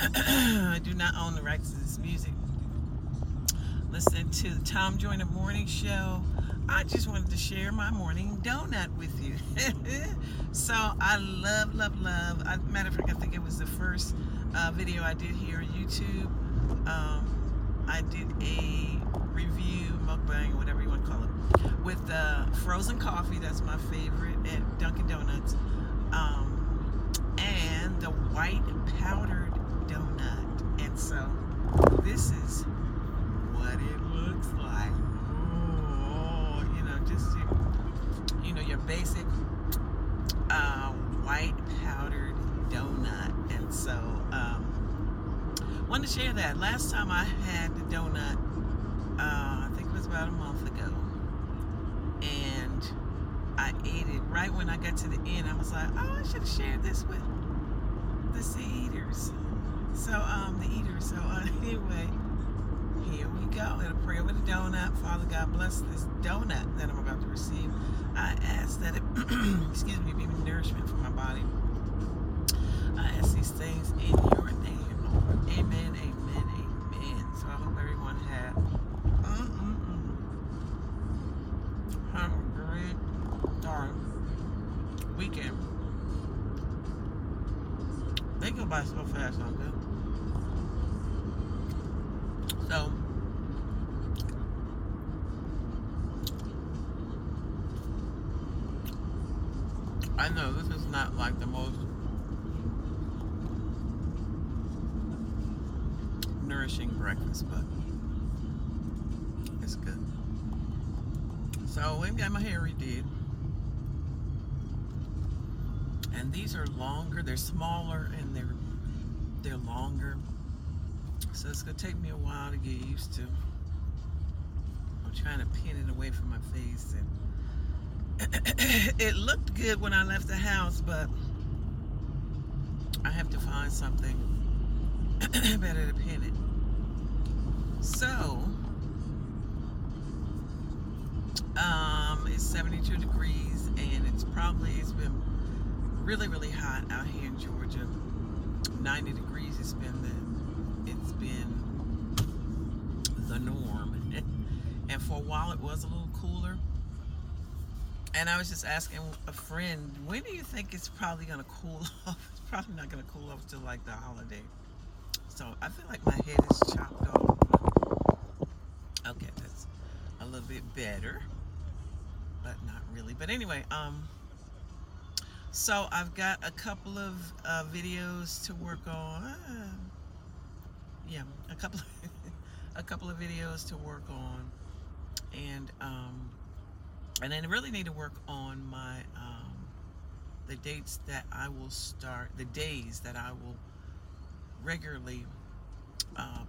I do not own the rights to this music. Listen to the Tom Joyner Morning Show. I just wanted to share my morning donut with you. So I love. Matter of fact, I think it was the first video I did here on YouTube. I did a review, mukbang, or whatever you want to call it, with frozen coffee. That's my favorite at Dunkin Doughnuts. And the White Powdered Doughnut. And so this is what it looks like. Oh, just your basic white powdered donut. And so wanted to share that. Last time I had the donut, I think it was about a month ago, and I ate it right when I got to the end. I was like, oh, I should have shared this with the eaters. So anyway, here we go. In a prayer with a donut. Father God, bless this donut that I'm about to receive. I ask that it, excuse me, be nourishment for my body. I ask these things in your name, Lord. Amen, amen, amen. So I hope everyone had a great weekend. They go by so fast, don't they? So, I know this is not like the most nourishing breakfast, but it's good. So, we've got my hair redid. And these are longer, they're smaller, and they're longer. So it's gonna take me a while to get used to. I'm trying to pin it away from my face, and it looked good when I left the house, but I have to find something better to pin it. So it's 72 degrees, and it's been really hot out here in Georgia. 90 degrees. It's been the norm. And for a while it was a little cooler. And I was just asking a friend, when do you think it's probably going to cool off? It's probably not going to cool off till like the holiday. So I feel like my head is chopped off. Okay, that's a little bit better, but not really. But anyway, so I've got a couple of videos to work on. Yeah, a couple of videos to work on, and I really need to work on my the dates that I will start, the days that I will regularly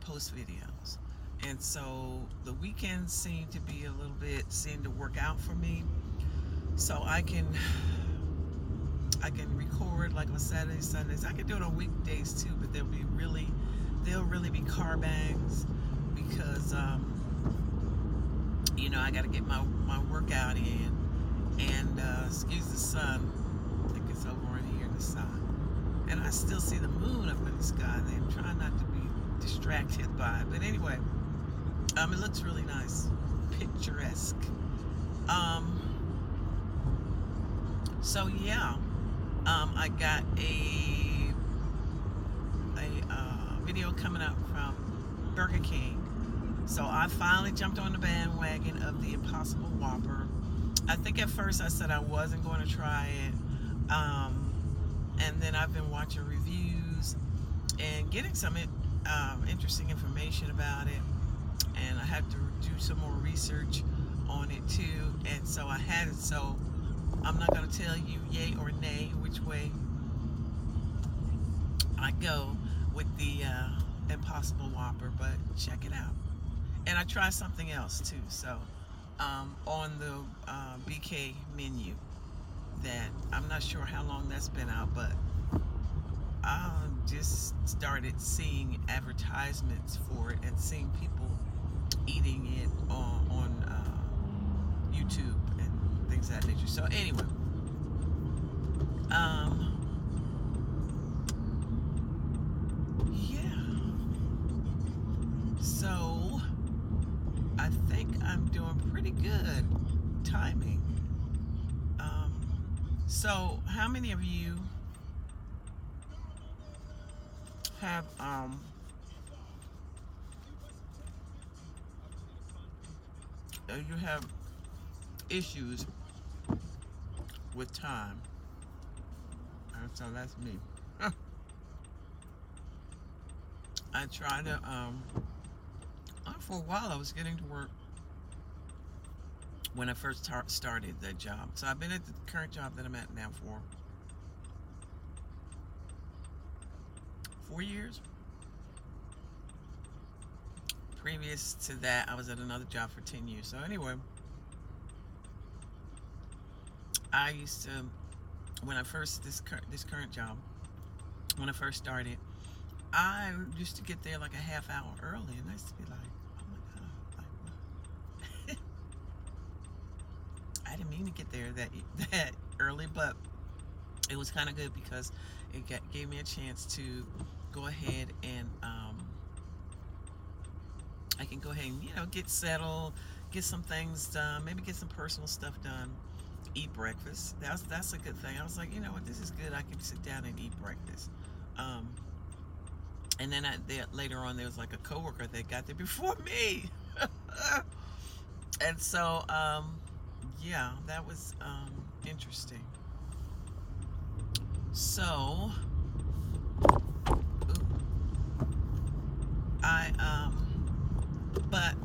post videos. And so the weekends seem to work out for me, so I can record like on Saturdays, Sundays. I can do it on weekdays too, but they'll really be car bangs, because I got to get my workout in, and excuse the sun. I think it's over in here in the sun, and I still see the moon up in the sky. I'm trying not to be distracted by it, but anyway, it looks really nice, picturesque. So yeah. I got a video coming up from Burger King. So I finally jumped on the bandwagon of the Impossible Whopper. I think at first I said I wasn't going to try it. And then I've been watching reviews and getting some interesting information about it. And I had to do some more research on it too. And so I had it. So I'm not going to tell you yay or nay which way I go with the Impossible Whopper, but check it out. And I tried something else too. So on the BK menu, that I'm not sure how long that's been out, but I just started seeing advertisements for it and seeing people eating it on YouTube and things of that nature. So anyway, yeah, good timing. So how many of you have you have issues with time? So that's me. I try to for a while I was getting to work when I first started that job. So I've been at the current job that I'm at now for 4 years. Previous to that, I was at another job for 10 years. So anyway, I used to, when I first, this current job, when I first started, I used to get there like a half hour early, and I used to be like, oh my God, like what? I didn't mean to get there that early, but it was kind of good because it gave me a chance to go ahead and I can go ahead and, you know, get settled, get some things done, maybe get some personal stuff done, eat breakfast. That's a good thing. I was like, you know what, this is good. I can sit down and eat breakfast. And then later on, there was like a coworker that got there before me. And so, yeah, that was interesting. So, but,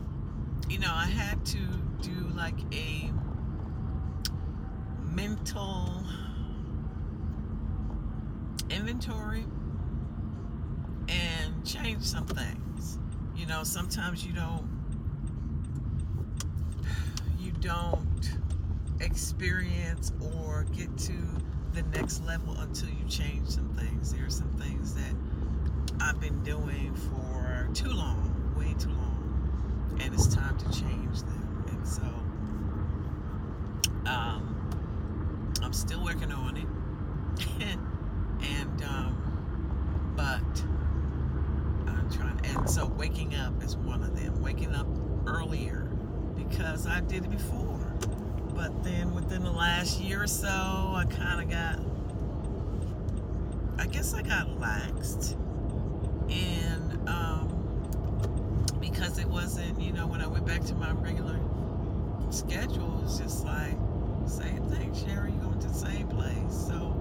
you know, I had to do like a mental inventory and change some things. You know, sometimes you don't experience or get to the next level until you change some things. There are some things that I've been doing for too long, way too long, and it's time to change them. And so I'm still working on it. And but I'm trying, and so waking up is one of them. Waking up earlier, because I did it before, but then within the last year or so, I kind of got, I guess I got laxed in, because it wasn't, you know, when I went back to my regular schedule, it was just like, same thing, Sherry, you're going to the same place. So,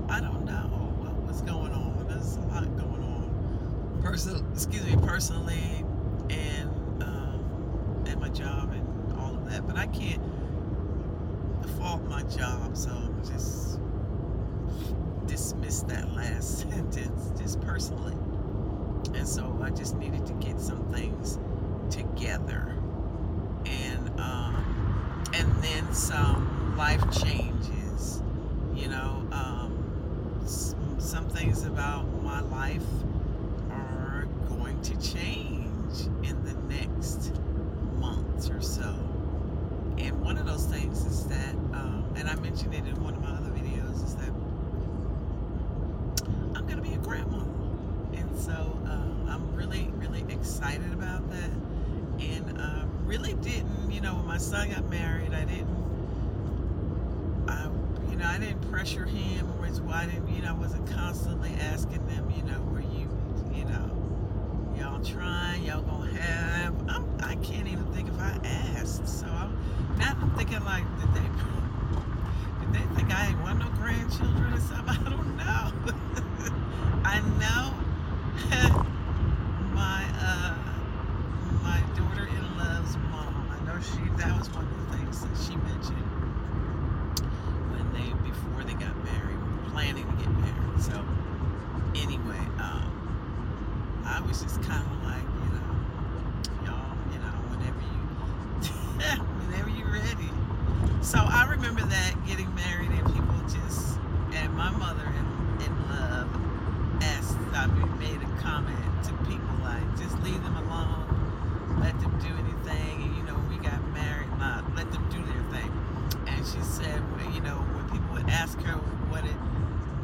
I don't know what was going on. There's a lot going on, personally, and at my job and all of that. But I can't fault my job, so I'm just dismiss that last sentence, just personally. And so I just needed to get some things together, and then some life changes. You know, some things about my life are going to change in the next month or so. And one of those things is that, and I mentioned it in one of my other videos, is that I'm going to be a grandmother. And so I'm really, really excited about that. And really didn't, you know, when my son got married, I didn't pressure him or his wife. I wasn't constantly asking them, were you y'all trying, y'all gonna have, I can't even think if I asked. So I'm thinking like, did they think I ain't want no grandchildren or something? I don't know. I know my daughter-in-law's mom, I know that was one of the things that she mentioned before they got married, planning to get married. So anyway, I was just kind of like, y'all, whenever you're ready. So I remember that, getting married, and people and my mother-in-law made a comment to people like, just leave them alone, let them do anything, and when we got married, let them do their thing. And she said, when people would ask her what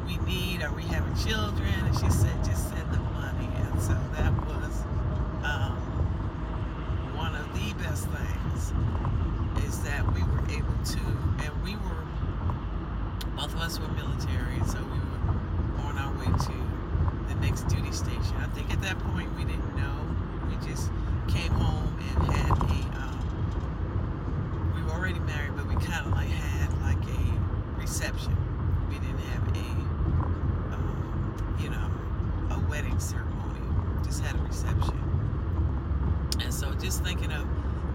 we need, are we having children, and she said, just send the money. And so that was one of the best things Both of us were military, so we were on our way to the next duty station. I think at that point we didn't know. We just came home and had we were already married, but we kind of like had like a reception. We didn't have a wedding ceremony. Just had a reception. And so just thinking of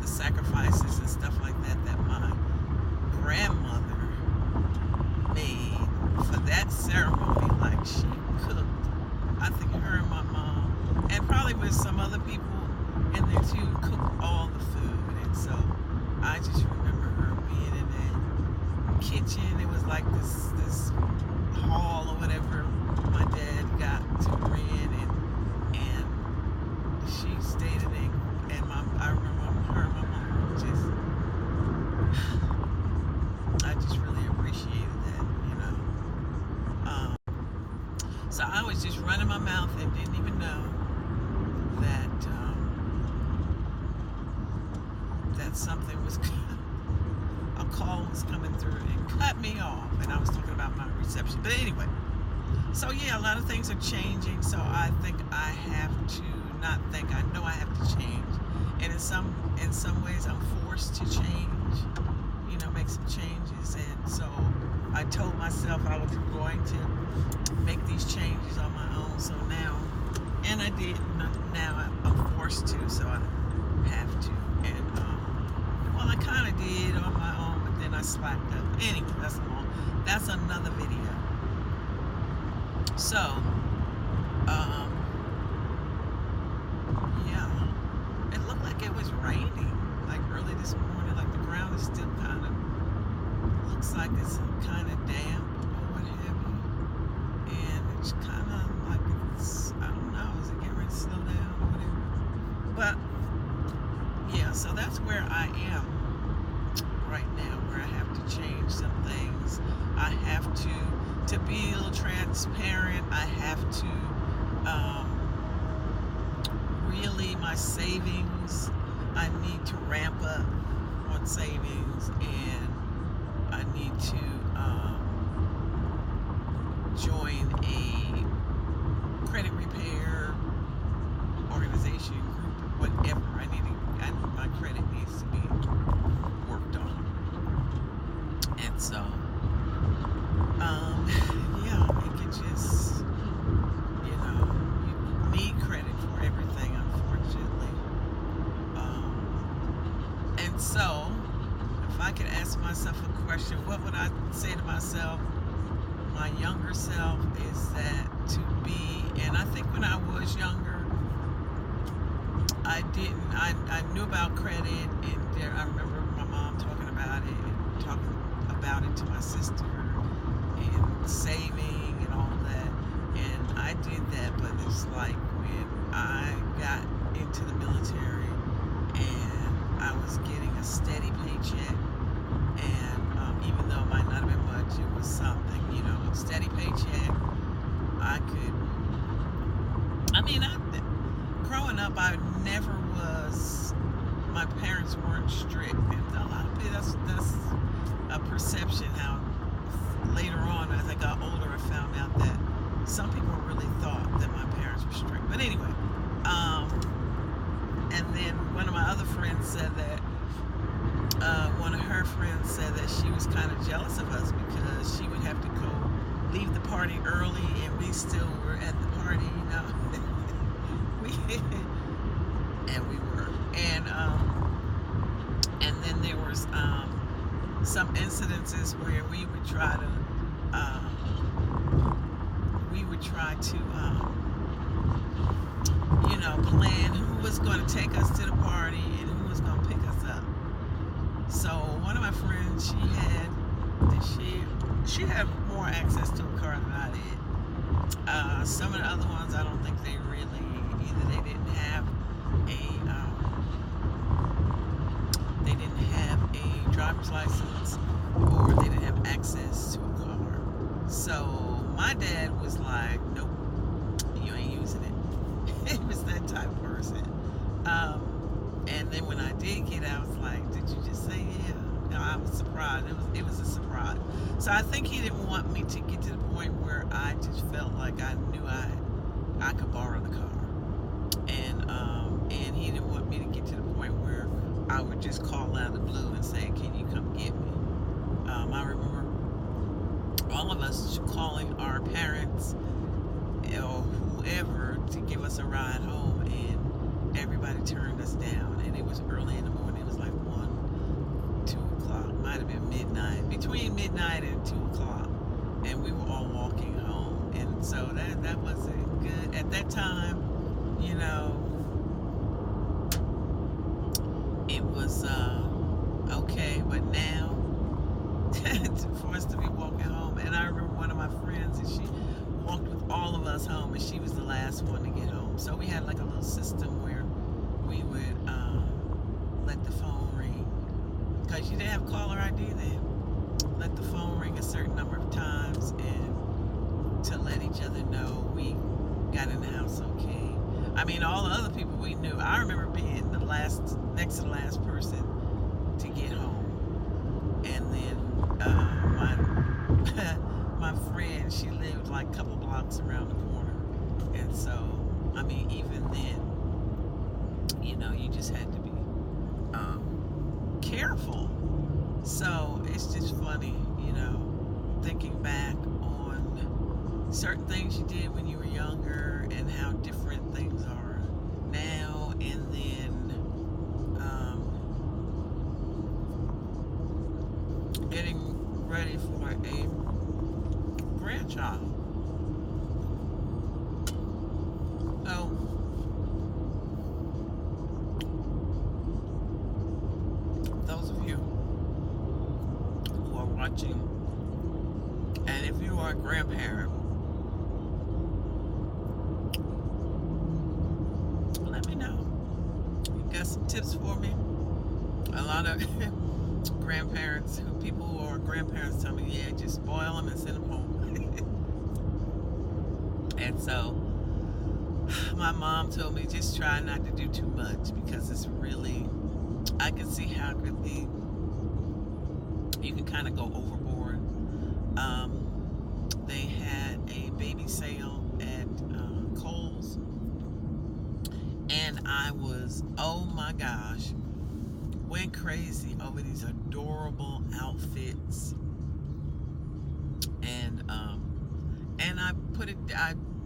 the sacrifices and stuff like that that my grandmother made for that ceremony, like she cooked. I think her and my mom, and probably with some other people in there too, cooked all the food. And so I just remember her being in that kitchen. It was like this hall or whatever my dad got to rent, and she stayed in it. And I remember her and my mom I just really appreciated that, So I was just running my mouth and didn't even know that that something was, a call was coming through and cut me off. And I was talking about my reception. But anyway, so yeah, a lot of things are changing. So I think I have to, I know I have to change. And in some ways I'm forced to change, make some changes. And so I told myself I was going to make these changes on my own. So now, and I did, now I'm forced to, so I have to. And, well, I kind of did on my own, but then I slacked up. Anyway, that's another video. So, yeah, it looked like it was raining, like early this morning, like the ground is still kind of, looks like it's kind of damp or what have you, and it's kind of like it's, I don't know, is it getting ready to slow down or whatever, but yeah, so that's where I am right now, where I have to change some things. I have to be a little transparent. I have to, really, my savings, I need to ramp up on savings, and I need to join a credit repair organization, group, whatever. My credit needs to be worked on. And so, yeah, it can just, you need credit for everything, unfortunately. And so, if I could ask myself a question, what would I say to myself, my younger self, is that to be, and I think when I was younger, I knew about credit, and I remember my mom talking about it, and talking about it to my sister, and saving and all that, and I did that, but it's like when I got into the military, and I was getting a steady paycheck, and even though it might not have been much, it was something, a steady paycheck. Growing up, I never was, my parents weren't strict, and a lot of people, that's a perception. How later on, as I got older, I found out that some people really thought that my parents were strict. But anyway, and then one of my other friends said that, one of her friends said that she was kind of jealous of us because she would have to go leave the party early, and we still were at the party, and we were, and then there was some incidences where we would try to plan who was going to take us to the party and who was going to pick us up. So one of my friends, she had more access to a car than I did. Some of the other ones, I don't think they really, either they didn't have a driver's license, or they didn't have access to a car. So my dad was like, nope, you ain't using it. He was that type of person. And then when I did get out, I was like, did you just say yeah? I was surprised. It was a surprise. So I think he didn't want me to get to the point where I just felt like I knew I could borrow the car, and he didn't want me to get to the point where I would just call out of the blue and say, "Can you come get me?" I remember all of us calling our parents or whoever to give us a ride home, and everybody turned us down. And it was early in the morning. It was like 1, 2 o'clock. Might have been midnight, between midnight and 2 o'clock, and we were all walking home. And so that wasn't good at that time. You know, it was okay, but now for us to be walking home, and I remember one of my friends, and she walked with all of us home, and she was the last one to get home. So we had like a little system where we would let the phone ring, because you didn't have caller ID then. Let the phone ring a certain number of times, and to let each other know we got in the house okay. I mean, all the other people we knew. I remember being the last, next to the last person to get home, and then my friend, she lived like a couple blocks around the corner, and so I mean, even then, you know, you just had to be careful. So it's just funny, you know, thinking back on certain things you did when you were younger and how different things are now, and then getting ready for a grandchild. So those of you who are watching, and if you are a grandparent, let me know. You got some tips for me? A lot of grandparents, people who are grandparents, tell me, yeah, just spoil them and send them home. And so my mom told me, just try not to do too much, because it's really, I can see how it could be, you can kind of go overboard. They had a baby sale at Kohl's, and I was, oh my gosh, went crazy over these adorable outfits, and I put it,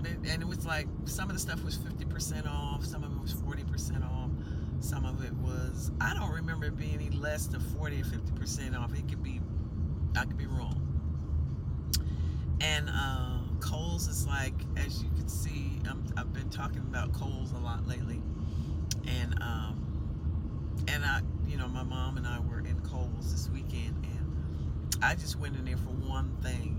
and it was like, some of the stuff was 50% off, some of it was 40% off, some of it was, I don't remember it being any less than 40 or 50% off. It could be, I could be wrong. And Kohl's is like, as you can see, I've been talking about Kohl's a lot lately, and I, you know, my mom and I were in Kohl's this weekend, and I just went in there for one thing,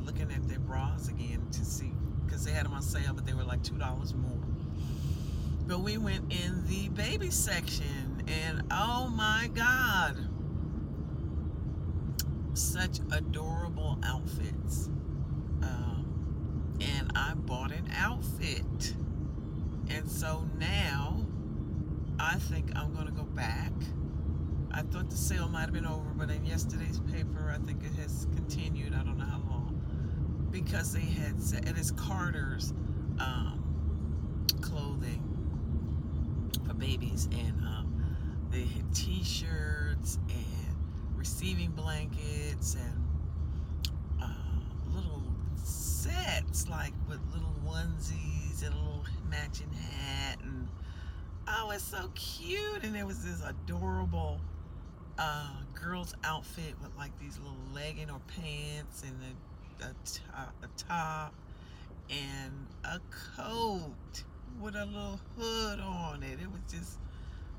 looking at their bras again to see, because they had them on sale, but they were like $2 more. But we went in the baby section, and oh my God, such adorable outfits. And I bought an outfit, and so now I think I'm gonna go back. I thought the sale might have been over, but in yesterday's paper, I think it has continued. I don't know how long, because they had said, and it's Carter's clothing for babies, and they had t-shirts and receiving blankets and little sets, like with little onesies and a little matching hat, and oh, it's so cute. And there was this adorable girl's outfit with like these little legging or pants, and a top and a coat with a little hood on it. It was just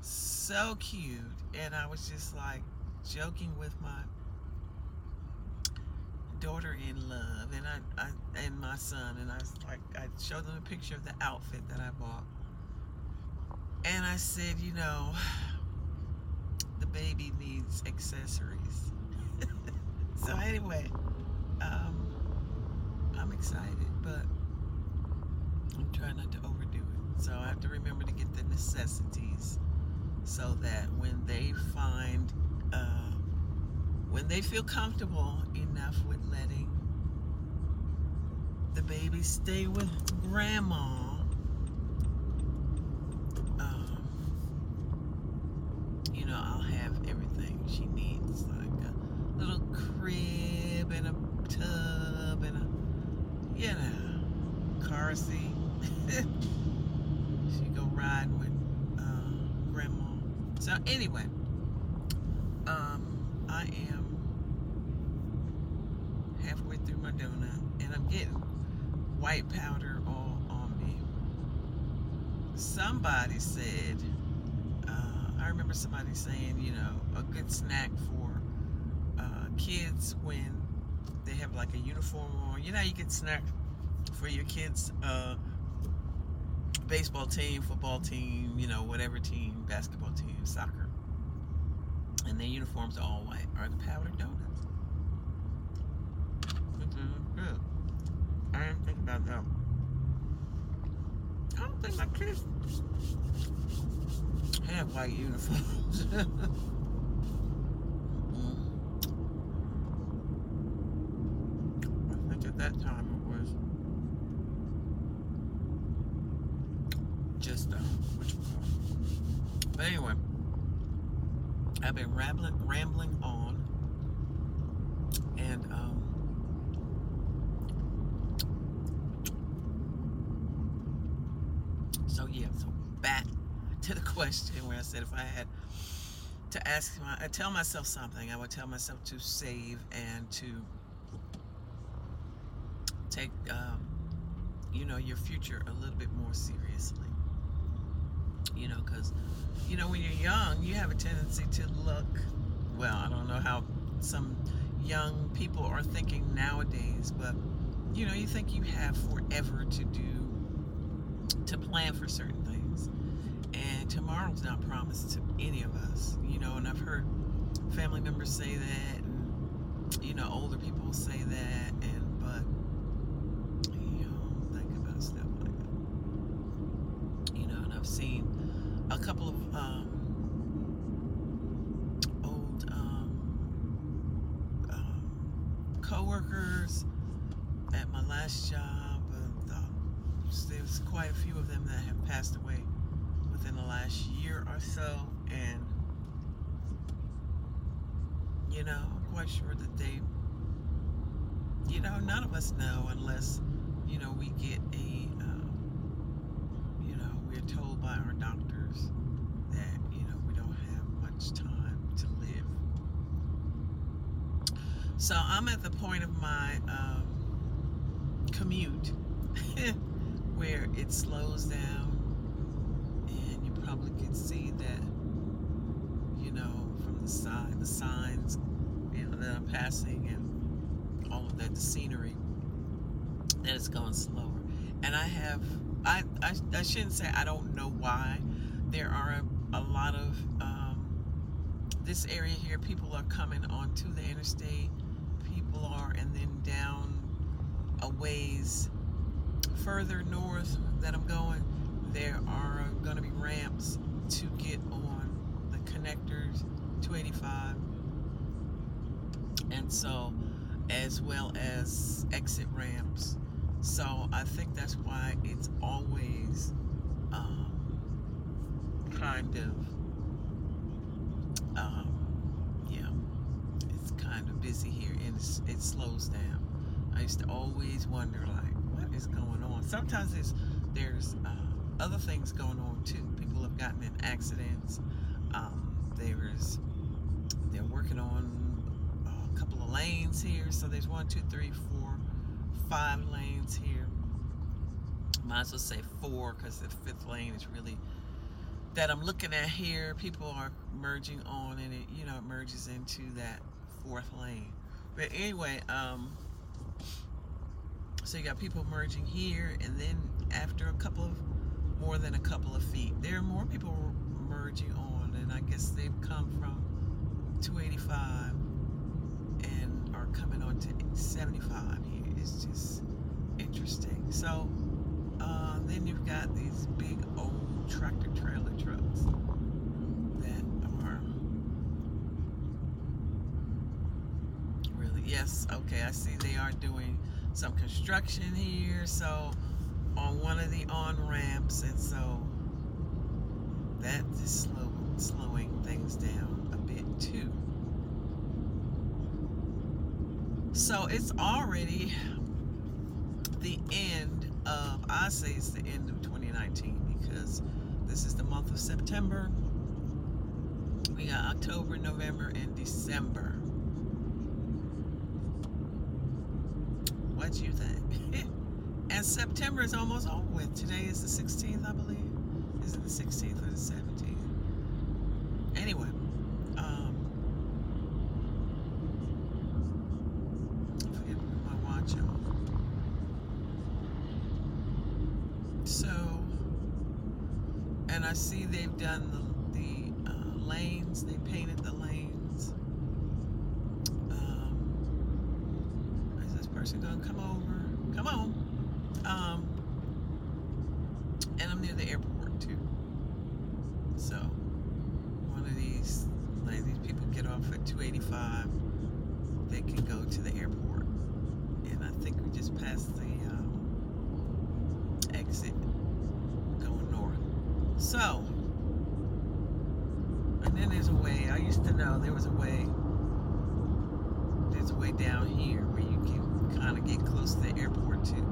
so cute, and I was just like joking with my daughter-in-law and my son, and I was like, I showed them a picture of the outfit that I bought, and I said, you know, the baby needs accessories. So anyway, I'm excited, but I'm trying not to overdo it. So I have to remember to get the necessities, so that when they find when they feel comfortable enough with letting the baby stay with grandma, I'll have everything she needs, like a little crib and a tub and a, car seat. She go riding with grandma. So anyway, I am halfway through my donut, and I'm getting white powder all on me. Somebody said, I remember somebody saying, a good snack for kids when they have like a uniform on. You get snacks for your kids' baseball team, football team, whatever team, basketball team, soccer. And their uniforms are all white, are the powdered donuts. Good. I didn't think about that. I don't think my kids have white uniforms. I think at that time it was just which one? But anyway, I've been rambling on, and so back to the question where I said if I had to tell myself something, I would tell myself to save and to take your future a little bit more seriously. Because when you're young, you have a tendency to look, well, I don't know how some young people are thinking nowadays, but you think you have forever to plan for certain things, and tomorrow's not promised to any of us, and I've heard family members say that, and older people say that, but think about stuff like that, and I've seen a couple of old co-workers at my last job. There's quite a few of them that have passed away within the last year or so, and I'm quite sure that they, none of us know unless we get we're told by our doctors that we don't have much time to live. So I'm at the point of my commute where it slows down, and you probably can see that from the signs that I'm passing, and all of that, the scenery, that it's going slower. And I shouldn't say I don't know why. There are a lot of this area here, people are coming onto the interstate, people are, and then down a ways further north that I'm going, there are going to be ramps to get on the connectors, 285, and so, as well as exit ramps. So I think that's why it's always kind of it's kind of busy here, and it slows down. I used to always wonder, like, what is going on? Sometimes there's other things going on too. People have gotten in accidents. They're working on a couple of lanes here. So there's 1, 2, 3, 4, 5 lanes here. Might as well say 4, because the 5th lane is really that I'm looking at here. People are merging on, and it it merges into that 4th lane. But anyway, so you got people merging here, and then after more than a couple of feet, there are more people merging on, and I guess they've come from 285 and are coming on to 75 here. It's just interesting. So then you've got these big old tractor trailer trucks that are I see they are doing some construction here, so on one of the on-ramps, and so that is slowing things down a bit too. So it's already the end of, I say it's the end of 2019, because this is the month of September. We got October, November, and December. What do you think? And September is almost over with. Today is the 16th, I believe. Is it the 16th or the 17th? Anyway, I forget to put my watch on. So, and I see they've done the lanes. They painted the lanes. Is this person gonna come over? Come on. And I'm near the airport too. So one of these people get off at 285. They can go to the airport. And I think we just passed the exit going north. So, and then there's a way, I used to know there's a way down here where you can kind of get close to the airport too.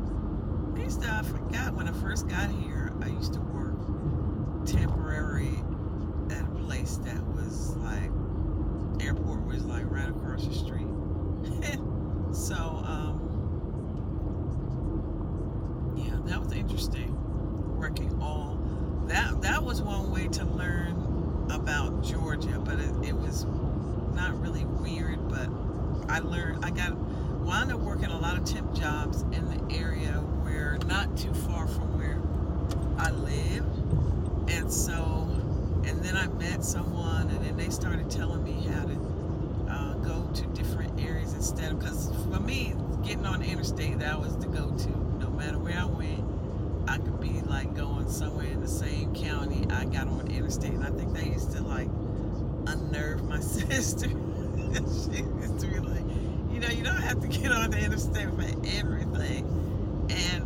I forgot when I first got here, I used to work temporary at a place that was like, airport was like right across the street. So, yeah, that was interesting. Working that was one way to learn about Georgia, but it was not really weird, but I wound up working a lot of temp jobs in the area where not too far from where I lived. And so, and then I met someone, and then they started telling me how to go to different areas instead of, because for me, getting on the interstate, that was the go-to. No matter where I went, I could be like going somewhere in the same county. I got on the interstate, and I think they used to like unnerve my sister. She used to be like, you don't have to get on the interstate for everything. And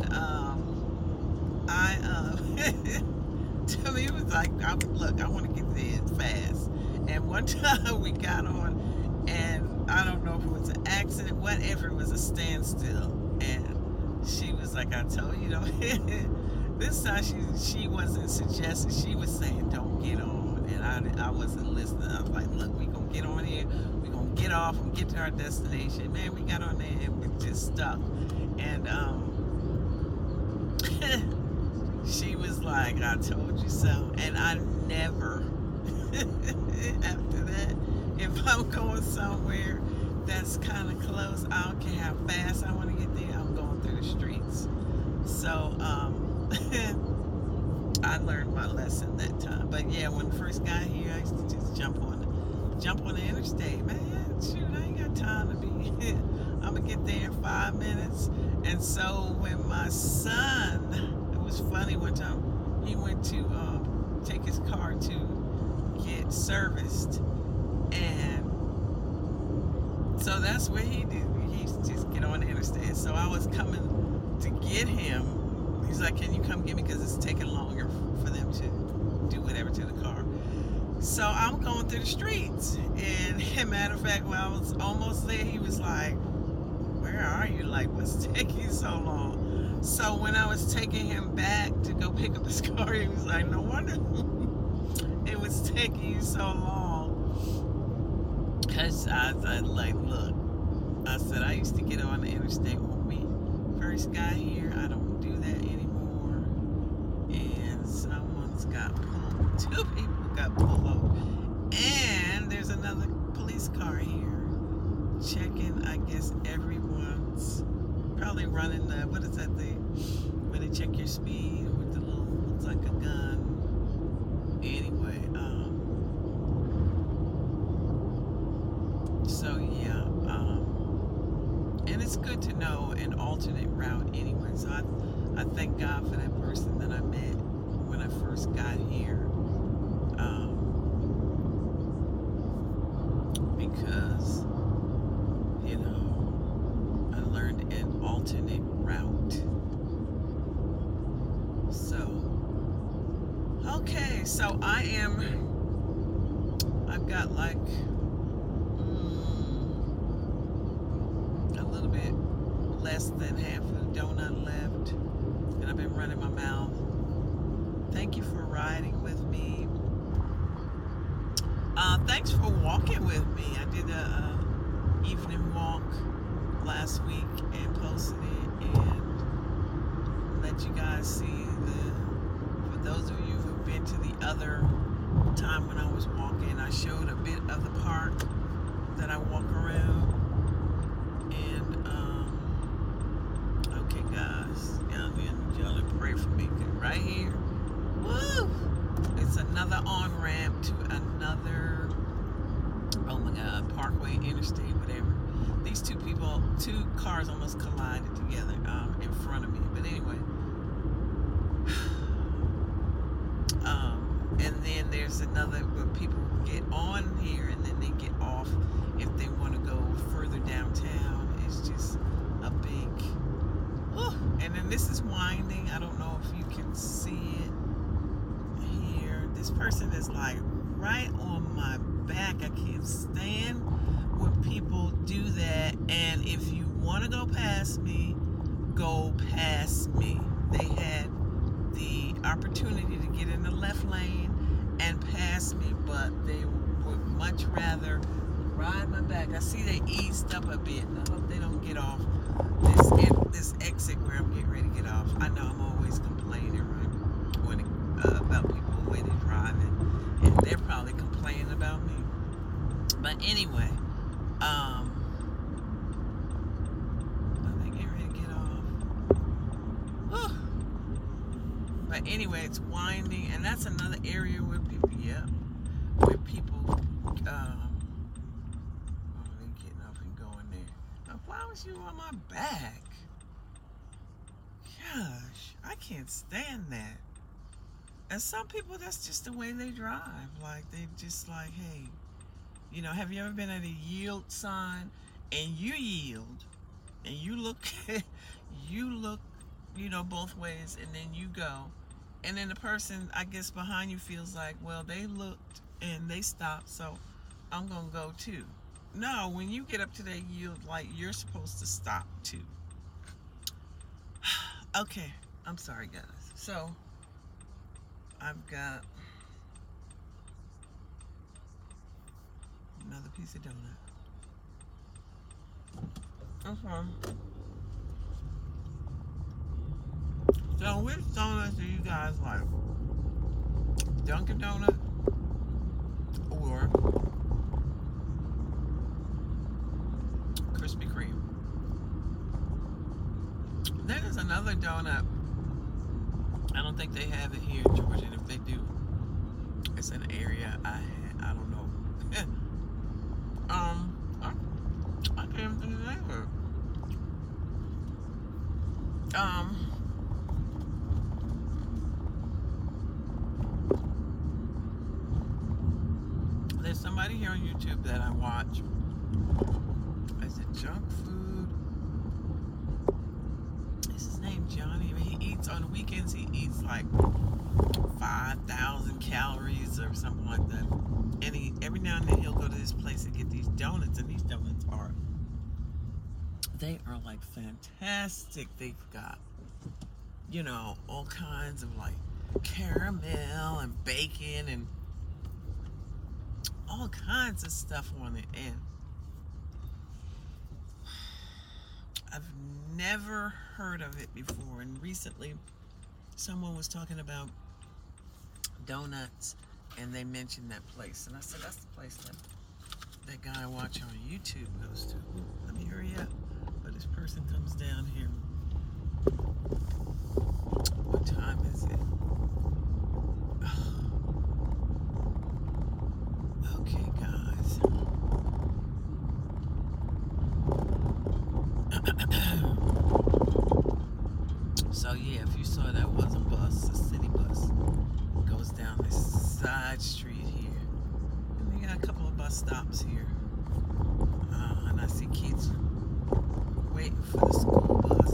to me, it was like, look, I want to get there fast. And one time we got on, and I don't know if it was an accident, whatever, it was a standstill. And she was like, I told you, this time she wasn't suggesting, she was saying, don't get on. And I wasn't listening. I was like, look, we gonna get on here, we gonna get off and get to our destination. Man, we got on there and we just stuck. And she was like, I told you so. And I never, after that, if I'm going somewhere that's kind of close, I don't care how fast I want to get there, I'm going through the streets. So, I learned my lesson that time. But yeah, when I first got here, I used to just jump on the interstate. Man, shoot, I ain't got time to be I'm gonna get there in 5 minutes. And so when my son, it was funny, one time he went to take his car to get serviced, and so that's what he did. He used to just get on the interstate. So I was coming to get him. He's like, can you come get me, because it's taking longer for them to do whatever to the car. So I'm going through the streets, and as a matter of fact, when I was almost there, he was like, where are you? Like, what's taking you so long? So when I was taking him back to go pick up his car, he was like, no wonder it was taking you so long. Because I was like, look, I said, I used to get on the interstate when we first got here. I don't do that anymore. And someone's got pulled, 2 people got pulled over. And there's another police car here checking, I guess, everyone's, probably running the, what is that thing, where they check your speed with the little, looks like a gun. Anyway, so yeah, and it's good to know an alternate route anyway. So I thank God for that person that I met when I first got here, because, you know, alternate route. So, okay, so I've got like a little bit less than half of the donut left, and I've been running my mouth. Thank you for riding with me. Thanks for walking with me. I did a evening walk last week and posted it and let you guys see for those of you who've been to the other time when I was walking, I showed a bit of the park that I walk around. And okay guys, y'all pray for me, right here, woo, it's another on-ramp to another, oh my god, parkway, interstate, whatever. These two cars almost collided together in front of me, but anyway. And then there's another where people get on here and then they get off if they want to go further downtown. It's just a big, and then this is winding. I don't know if you can see it here. This person is like right on my back. I can't stand when people do that. And if you want to go past me, go past me. They had the opportunity to get in the left lane and pass me, but they would much rather ride my back. I see they eased up a bit. I hope they don't get off this exit where I'm getting ready to get off. I know I'm always complaining, right, when about people the way they're driving, and they're probably complaining about me. But anyway, are they getting ready to get off? But anyway, it's winding, and that's another area where people, where people, they're getting up and going there. Now, why was you on my back? Gosh, I can't stand that. And some people, that's just the way they drive. Like, they just like, hey, have you ever been at a yield sign and you yield and you look, both ways, and then you go, and then the person, I guess, behind you feels like, well, they looked and they stopped, so I'm gonna go too. No, when you get up to that yield light, you're supposed to stop too. Okay, I'm sorry guys. So I've got another piece of donut. So which donuts do you guys like? Dunkin Donuts or Krispy Kreme? Then there's another donut. I don't think they have it here in Georgia, and if they do, it's an area I don't know. I can't even think of the name of it. There's somebody here on YouTube that I watch. Is it junk food? Is his name Johnny? I mean, he eats on the weekends. He eats like 5,000 calories or something like that. And every now and then he'll go to this place and get these donuts, and these donuts are like fantastic. They've got, all kinds of like caramel and bacon and all kinds of stuff on it. And I've never heard of it before. And recently someone was talking about donuts and they mentioned that place. And I said, that's the place that guy I watch on YouTube goes to. Let me hurry up. But this person comes down here. What time is it? Okay, guys. So yeah, if you saw that was a bus, a city bus, goes down this side street here. And they got a couple of bus stops here. And I see kids waiting for the school bus.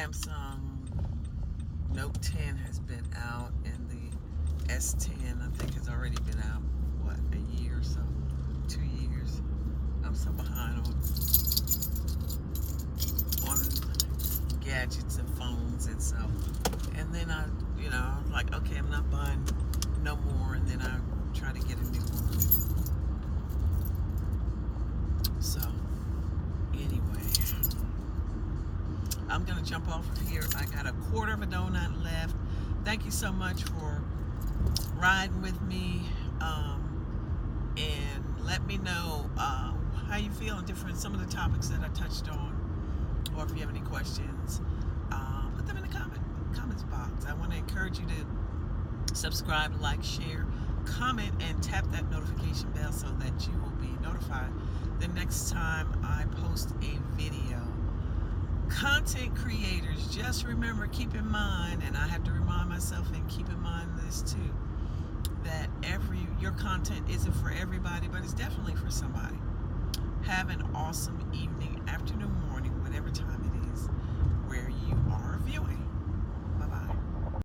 Samsung Note 10 has been out, and the S10 I think has already been out, what, a year or so, 2 years. I'm so behind on gadgets and phones and stuff. And then I was like, okay, I'm not buying no more, and then I try to get a new one. So anyway, I'm gonna jump off of here. I got a quarter of a donut left. Thank you so much for riding with me, and let me know how you feel on some of the topics that I touched on, or if you have any questions, put them in the comments box. I want to encourage you to subscribe, like, share, comment, and tap that notification bell so that you will be notified the next time I post a video. Content creators, just remember, keep in mind, and I have to remind myself and keep in mind this too, that your content isn't for everybody, but it's definitely for somebody. Have an awesome evening, afternoon, morning, whatever time